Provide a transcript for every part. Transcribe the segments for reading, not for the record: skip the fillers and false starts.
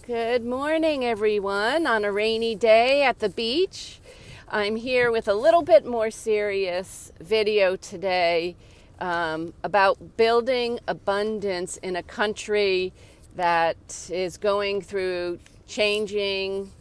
Good morning, everyone, on a rainy day at the beach. I'm here with a little bit more serious video today about building abundance in a country that is going through changing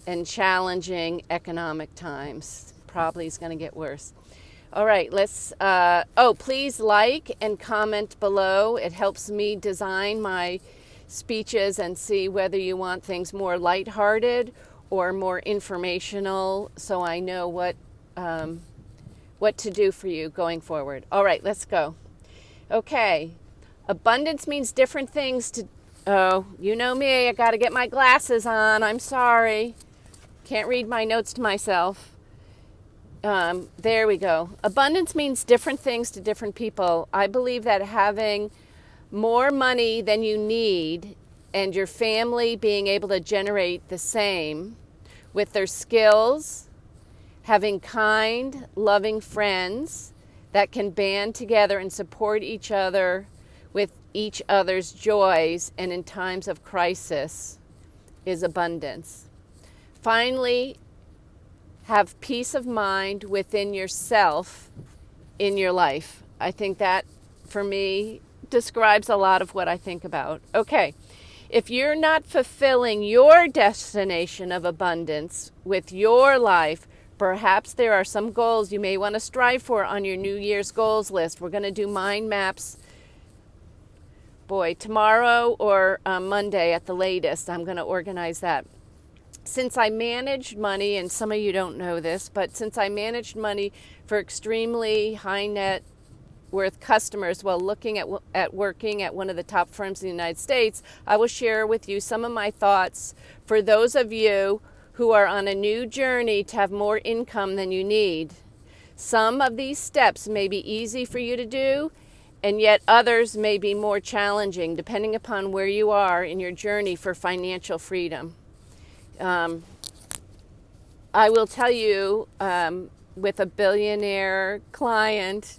and challenging economic times. Probably is going to get worse. All right, please like and comment below. It helps me design my speeches and see whether you want things more lighthearted or more informational, so I know what to do for you going forward. All right, let's go. Okay, abundance means different things to, oh, you know me, I got to get my glasses on. I'm sorry. Can't read my notes to myself. There we go. Abundance means different things to different people. I believe that having more money than you need and your family being able to generate the same with their skills, having kind, loving friends that can band together and support each other with each other's joys and in times of crisis is abundance. Finally, have peace of mind within yourself in your life. I think that, for me, describes a lot of what I think about. Okay, if you're not fulfilling your destination of abundance with your life, perhaps there are some goals you may want to strive for on your New Year's goals list. We're going to do mind maps, tomorrow or Monday at the latest. I'm going to organize that. Since I managed money, and some of you don't know this, but since I managed money for extremely high net worth customers while looking at working at one of the top firms in the United States, I will share with you some of my thoughts for those of you who are on a new journey to have more income than you need. Some of these steps may be easy for you to do, and yet others may be more challenging depending upon where you are in your journey for financial freedom. I will tell you, with a billionaire client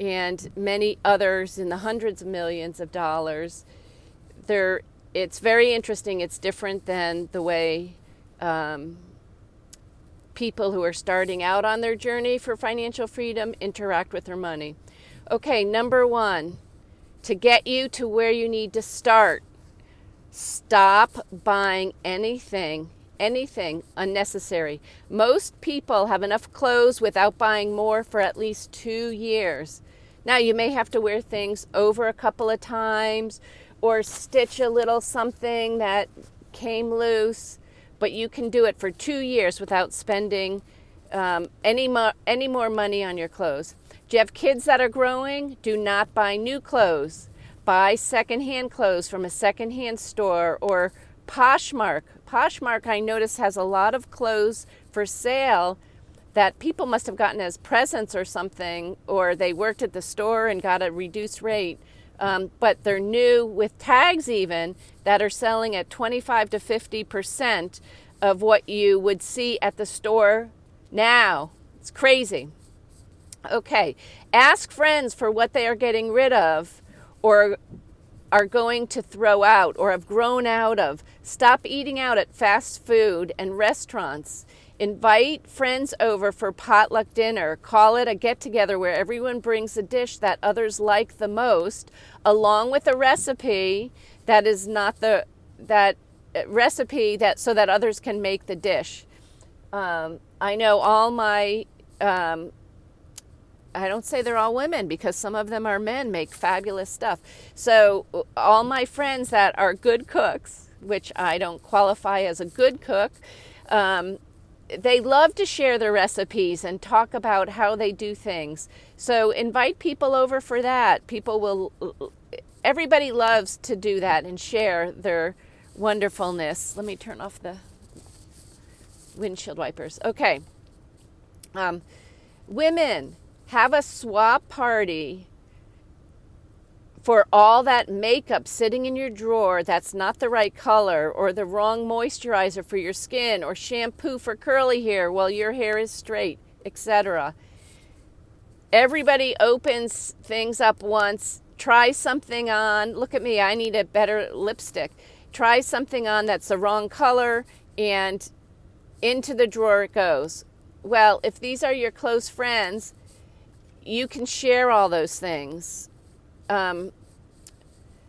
and many others in the hundreds of millions of dollars, it's very interesting. It's different than the way people who are starting out on their journey for financial freedom interact with their money. Okay, number one, to get you to where you need to start, stop buying anything unnecessary. Most people have enough clothes without buying more for at least 2 years. Now, you may have to wear things over a couple of times or stitch a little something that came loose, but you can do it for 2 years without spending any more money on your clothes. Do you have kids that are growing? Do not buy new clothes. Buy secondhand clothes from a secondhand store or Poshmark. Poshmark, I notice, has a lot of clothes for sale that people must have gotten as presents or something, or they worked at the store and got a reduced rate. But they're new with tags even that are selling at 25 to 50% of what you would see at the store now. It's crazy. Okay, ask friends for what they are getting rid of or are going to throw out or have grown out of. Stop eating out at fast food and restaurants. Invite friends over for potluck dinner. Call it a get-together where everyone brings a dish that others like the most, along with a recipe that is not so that others can make the dish. I know all my I don't say they're all women because some of them are men, make fabulous stuff. So all my friends that are good cooks, which I don't qualify as a good cook, they love to share their recipes and talk about how they do things. So invite people over for that. Everybody loves to do that and share their wonderfulness. Let me turn off the windshield wipers. Okay. Women, have a swap party for all that makeup sitting in your drawer that's not the right color, or the wrong moisturizer for your skin, or shampoo for curly hair while your hair is straight, etc. Everybody opens things up once, try something on. Look at me, I need a better lipstick. try something on that's the wrong color, and into the drawer it goes. Well, if these are your close friends, you can share all those things.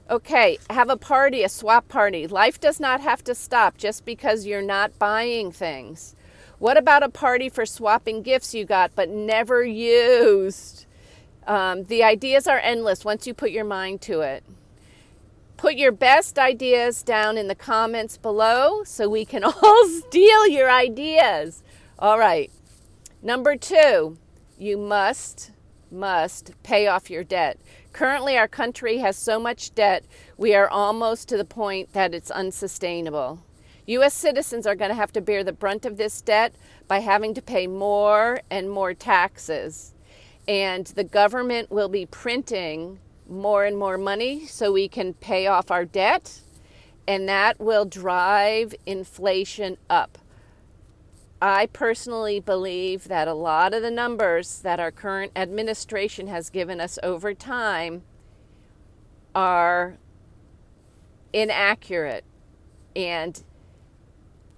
Okay, have a party, a swap party. Life does not have to stop just because you're not buying things. What about a party for swapping gifts you got but never used? The ideas are endless once you put your mind to it. Put your best ideas down in the comments below so we can all steal your ideas. All right. Number 2, you must pay off your debt. Currently, our country has so much debt, we are almost to the point that it's unsustainable. U.S. citizens are going to have to bear the brunt of this debt by having to pay more and more taxes. And the government will be printing more and more money so we can pay off our debt, and that will drive inflation up. I personally believe that a lot of the numbers that our current administration has given us over time are inaccurate, and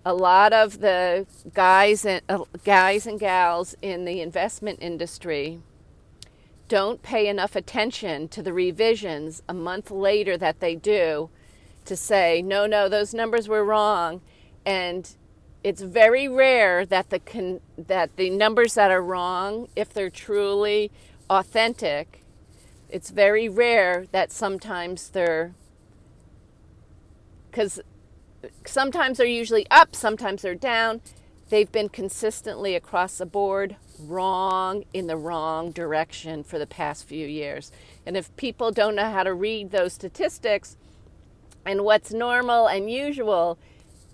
a lot of the guys and gals in the investment industry don't pay enough attention to the revisions a month later that they do to say, no, those numbers were wrong. And it's very rare that the numbers that are wrong, if they're truly authentic, it's very rare that sometimes because sometimes they're usually up, sometimes they're down. They've been consistently across the board wrong in the wrong direction for the past few years. And if people don't know how to read those statistics and what's normal and usual,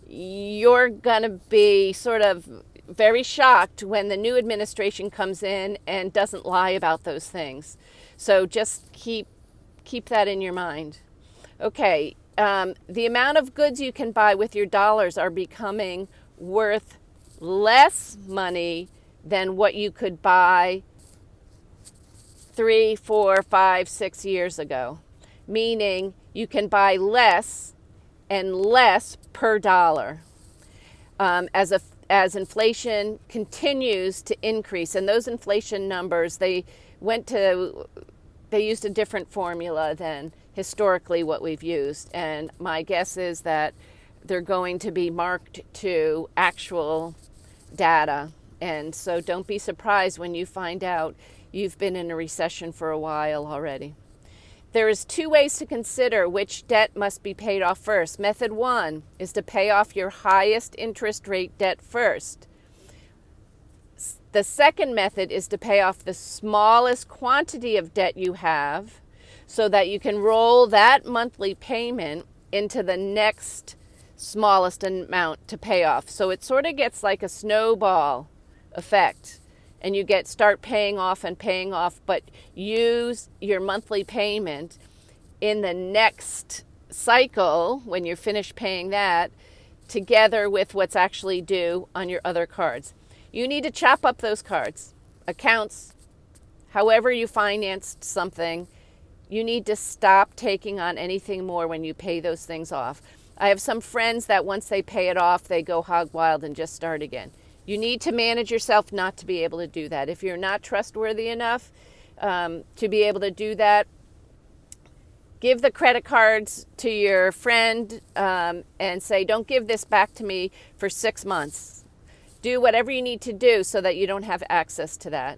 you're going to be sort of very shocked when the new administration comes in and doesn't lie about those things. So just keep that in your mind. Okay, the amount of goods you can buy with your dollars are becoming worth less money than what you could buy 3, 4, 5, 6 years ago. Meaning you can buy less and less per dollar as inflation continues to increase. And those inflation numbers, they used a different formula than historically what we've used. And my guess is that they're going to be marked to actual data. And so don't be surprised when you find out you've been in a recession for a while already. There is 2 ways to consider which debt must be paid off first. Method 1 is to pay off your highest interest rate debt first. The second method is to pay off the smallest quantity of debt you have so that you can roll that monthly payment into the next smallest amount to pay off. So it sort of gets like a snowball effect, and you start paying off, but use your monthly payment in the next cycle when you're finished paying that together with what's actually due on your other cards. You need to chop up those cards, accounts, however you financed something. You need to stop taking on anything more when you pay those things off. I have some friends that once they pay it off, they go hog wild and just start again. You need to manage yourself not to be able to do that. If you're not trustworthy enough to be able to do that, give the credit cards to your friend and say, don't give this back to me for 6 months. Do whatever you need to do so that you don't have access to that.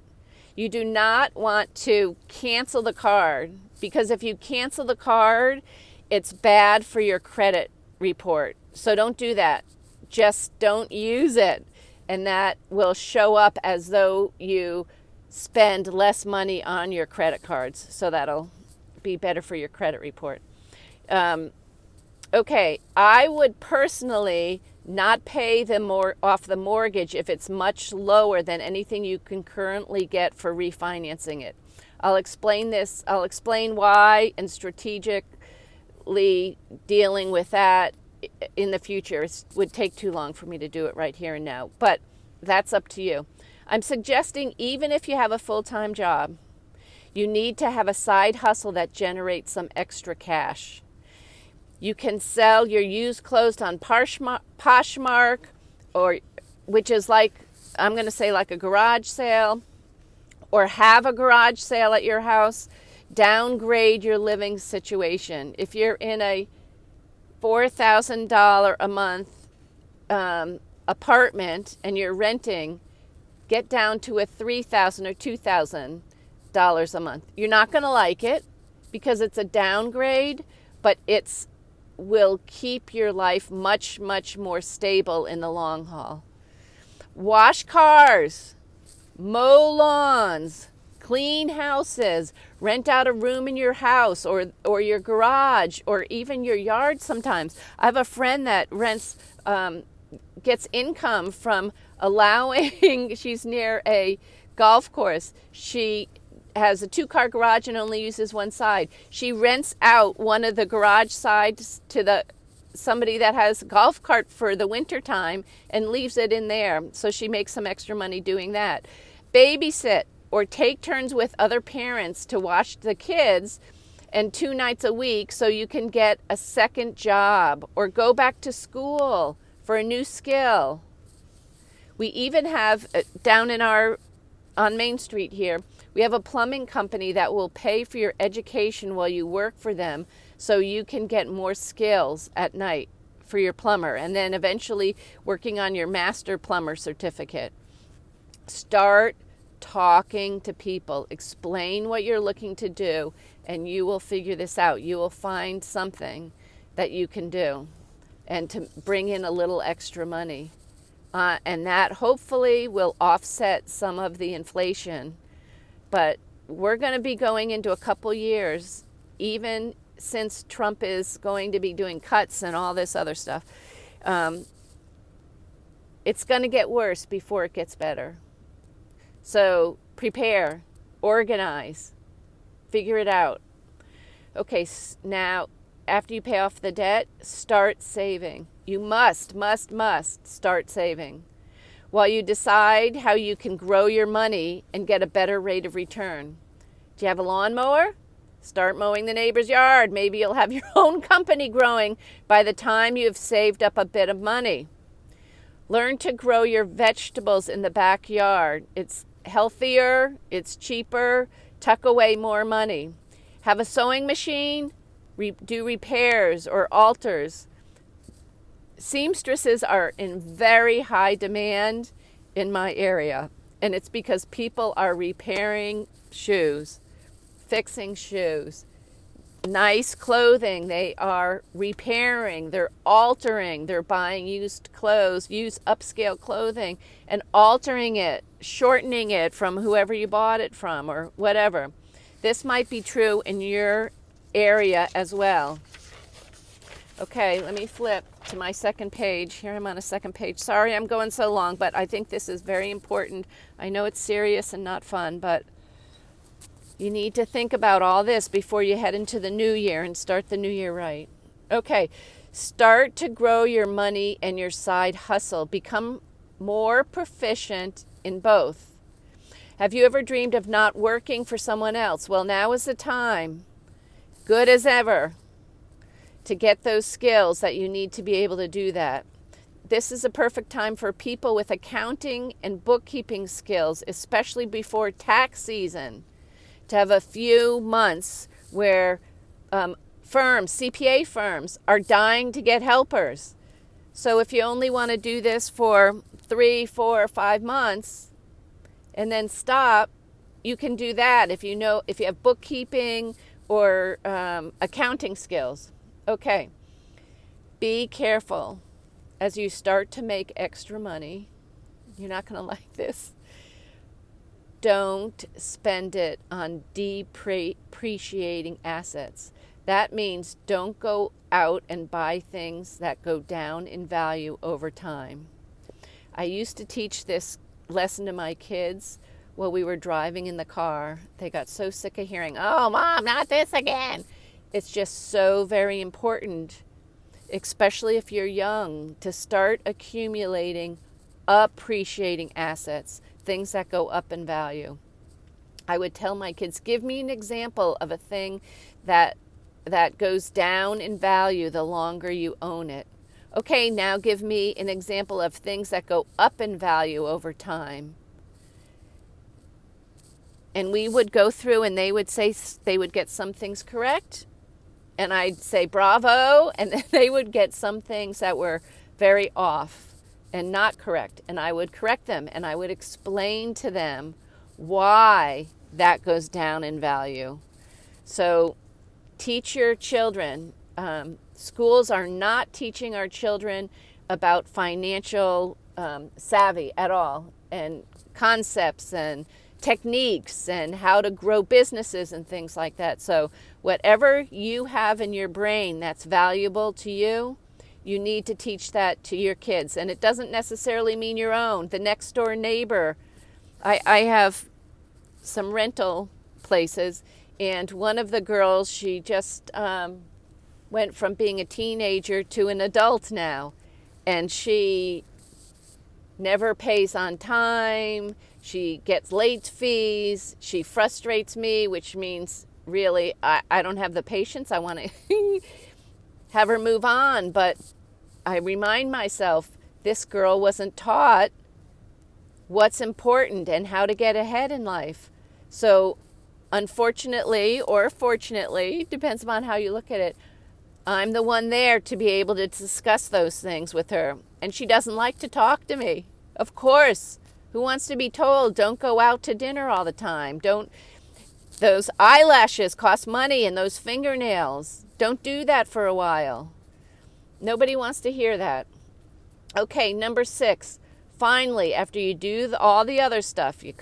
You do not want to cancel the card, because if you cancel the card, it's bad for your credit report. So don't do that. Just don't use it. And that will show up as though you spend less money on your credit cards. So that'll be better for your credit report. Okay, I would personally not pay off the mortgage if it's much lower than anything you can currently get for refinancing it. I'll explain this. I'll explain why and strategically dealing with that in the future. It would take too long for me to do it right here and now, but that's up to you. I'm suggesting even if you have a full-time job, you need to have a side hustle that generates some extra cash. You can sell your used clothes on Poshmark, or which is like, I'm going to say like a garage sale, or have a garage sale at your house. Downgrade your living situation. If you're in a $4,000 a month apartment and you're renting, get down to a $3,000 or $2,000 a month. You're not going to like it because it's a downgrade, but it's will keep your life much, much more stable in the long haul. Wash cars, mow lawns, clean houses, rent out a room in your house or your garage or even your yard sometimes. I have a friend that rents, gets income from allowing, she's near a golf course. She has a 2-car garage and only uses one side. She rents out one of the garage sides to somebody that has a golf cart for the winter time and leaves it in there. So she makes some extra money doing that. Babysit or take turns with other parents to watch the kids, and 2 nights a week so you can get a second job or go back to school for a new skill. We even have down on Main Street here, we have a plumbing company that will pay for your education while you work for them so you can get more skills at night for your plumber, and then eventually working on your master plumber certificate. Start talking to people. Explain what you're looking to do, and you will figure this out. You will find something that you can do and to bring in a little extra money. And that hopefully will offset some of the inflation. But we're going to be going into a couple years, even since Trump is going to be doing cuts and all this other stuff. It's going to get worse before it gets better. So prepare, organize, figure it out. Okay, now after you pay off the debt, start saving. You must start saving while you decide how you can grow your money and get a better rate of return. Do you have a lawnmower? Start mowing the neighbor's yard. Maybe you'll have your own company growing by the time you've saved up a bit of money. Learn to grow your vegetables in the backyard. It's healthier, it's cheaper, tuck away more money. Have a sewing machine, do repairs or alters. Seamstresses are in very high demand in my area, and it's because people are repairing shoes, fixing shoes, nice clothing. They are repairing, they're altering, they're buying used clothes, used upscale clothing, and altering it, shortening it from whoever you bought it from or whatever. This might be true in your area as well. Okay, let me flip to my second page. Here I'm on a second page. Sorry I'm going so long, but I think this is very important. I know it's serious and not fun, but you need to think about all this before you head into the new year and start the new year right. Okay, start to grow your money and your side hustle. Become more proficient in both. Have you ever dreamed of not working for someone else? Well, now is the time, good as ever, to get those skills that you need to be able to do that. This is a perfect time for people with accounting and bookkeeping skills, especially before tax season, to have a few months where firms, CPA firms, are dying to get helpers. So if you only want to do this for 3, 4, or 5 months and then stop, you can do that if you have bookkeeping or accounting skills. Okay, be careful as you start to make extra money. You're not going to like this. Don't spend it on depreciating assets. That means don't go out and buy things that go down in value over time. I used to teach this lesson to my kids while we were driving in the car. They got so sick of hearing, "Oh, Mom, not this again." It's just so very important, especially if you're young, to start accumulating appreciating assets, things that go up in value. I would tell my kids, give me an example of a thing that that goes down in value the longer you own it. Okay, now give me an example of things that go up in value over time. And we would go through and they would say they would get some things correct. And I'd say bravo. And then they would get some things that were very off and not correct. And I would correct them and I would explain to them why that goes down in value. So teach your children. Schools are not teaching our children about financial savvy at all, and concepts and techniques and how to grow businesses and things like that. So whatever you have in your brain that's valuable to you, you need to teach that to your kids. And it doesn't necessarily mean your own. The next door neighbor, I have some rental places, and one of the girls, she just went from being a teenager to an adult now, and she never pays on time. She gets late fees. She frustrates me, which means really I don't have the patience. I want to have her move on, but I remind myself this girl wasn't taught what's important and how to get ahead in life. So unfortunately, or fortunately, depends upon how you look at it, I'm the one there to be able to discuss those things with her. And she doesn't like to talk to me. Of course. Who wants to be told, don't go out to dinner all the time? Those eyelashes cost money, and those fingernails. Don't do that for a while. Nobody wants to hear that. Okay, number 6. Finally, after you do all the other stuff, you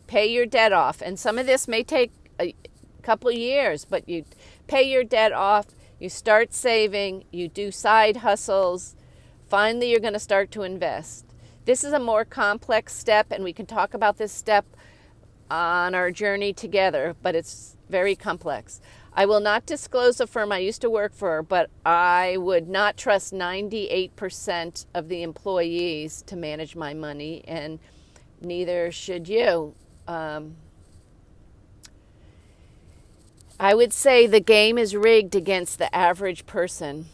pay your debt off. And some of this may take a couple of years, but you pay your debt off, you start saving, you do side hustles. Finally, you're going to start to invest. This is a more complex step, and we can talk about this step on our journey together, but it's very complex. I will not disclose the firm I used to work for, but I would not trust 98% of the employees to manage my money, and neither should you. I would say the game is rigged against the average person.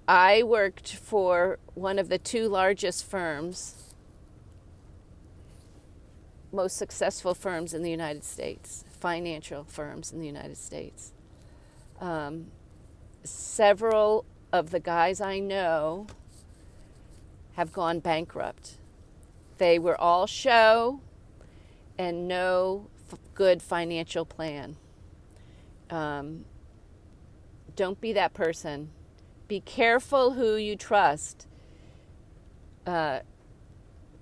I worked for one of the 2 largest firms, most successful firms in the United States, financial firms in the United States. Several of the guys I know have gone bankrupt. They were all show and no good financial plan. Don't be that person. Be careful who you trust.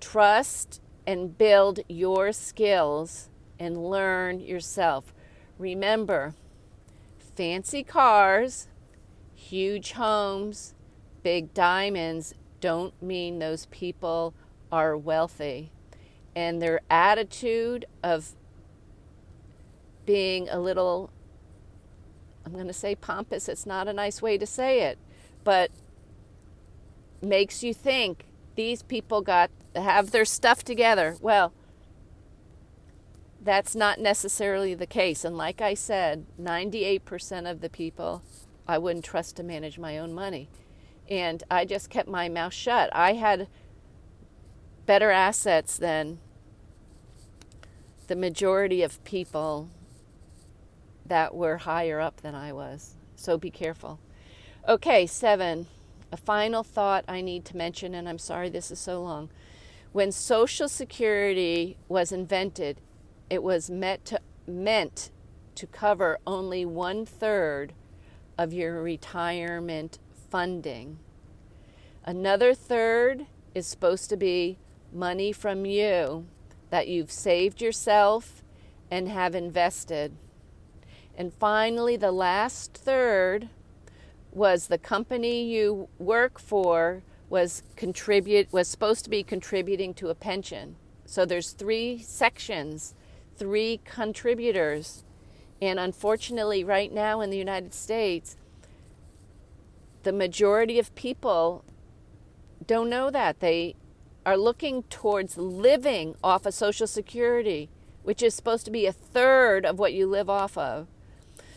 Trust and build your skills and learn yourself. Remember, fancy cars, huge homes, big diamonds don't mean those people are wealthy. And their attitude of being a little, I'm going to say pompous, it's not a nice way to say it, but makes you think these people have their stuff together. Well, that's not necessarily the case. And like I said, 98% of the people I wouldn't trust to manage my own money. And I just kept my mouth shut. I had better assets than the majority of people that were higher up than I was. So be careful. Okay, 7. A final thought I need to mention, and I'm sorry this is so long. When Social Security was invented, it was meant to cover only 1/3 of your retirement funding. Another third is supposed to be money from you that you've saved yourself and have invested. And finally, the last third was the company you work for was supposed to be contributing to a pension. So there's 3 sections, 3 contributors. And unfortunately, right now in the United States, the majority of people don't know that. They are looking towards living off of Social Security, which is supposed to be 1/3 of what you live off of.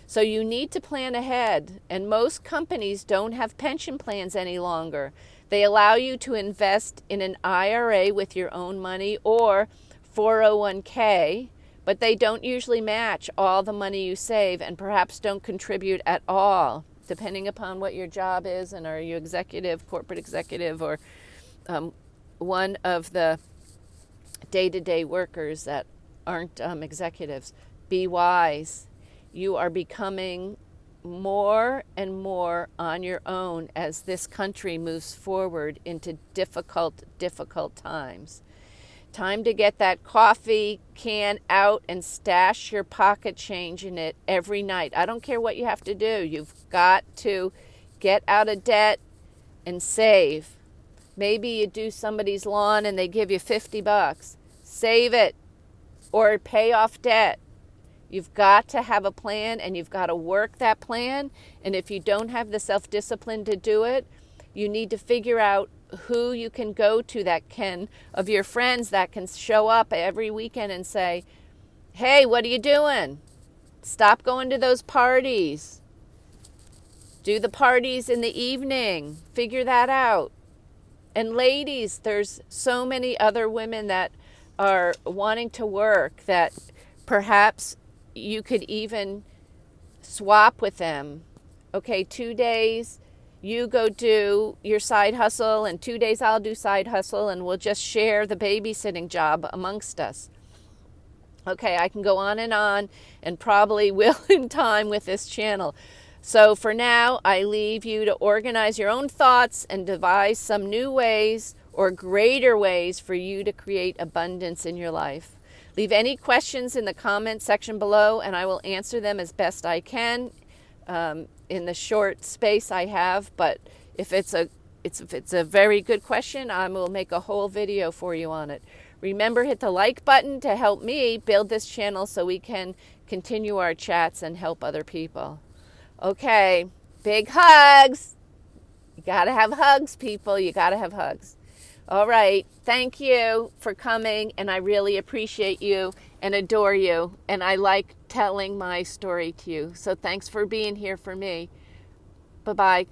So you need to plan ahead. And most companies don't have pension plans any longer. They allow you to invest in an IRA with your own money or 401k, but they don't usually match all the money you save and perhaps don't contribute at all, depending upon what your job is. And are you executive, corporate executive, or one of the day-to-day workers that aren't executives? Be wise. You are becoming more and more on your own as this country moves forward into difficult times. Time to get that coffee can out and stash your pocket change in it every night. I don't care what you have to do. You've got to get out of debt and save. Maybe you do somebody's lawn and they give you $50. Save it or pay off debt. You've got to have a plan, and you've got to work that plan. And if you don't have the self-discipline to do it, you need to figure out who you can go to of your friends that can show up every weekend and say, hey, what are you doing? Stop going to those parties. Do the parties in the evening. Figure that out. And ladies, there's so many other women that are wanting to work that perhaps you could even swap with them. Okay, 2 days you go do your side hustle and 2 days I'll do side hustle, and we'll just share the babysitting job amongst us. Okay, I can go on and probably will in time with this channel. So for now, I leave you to organize your own thoughts and devise some new ways or greater ways for you to create abundance in your life. Leave any questions in the comment section below, and I will answer them as best I can in the short space I have. But if it's a very good question, I will make a whole video for you on it. Remember, hit the like button to help me build this channel so we can continue our chats and help other people. Okay, big hugs. You gotta have hugs, people. You gotta have hugs. All right, thank you for coming, and I really appreciate you and adore you, and I like telling my story to you. So thanks for being here for me. Bye-bye.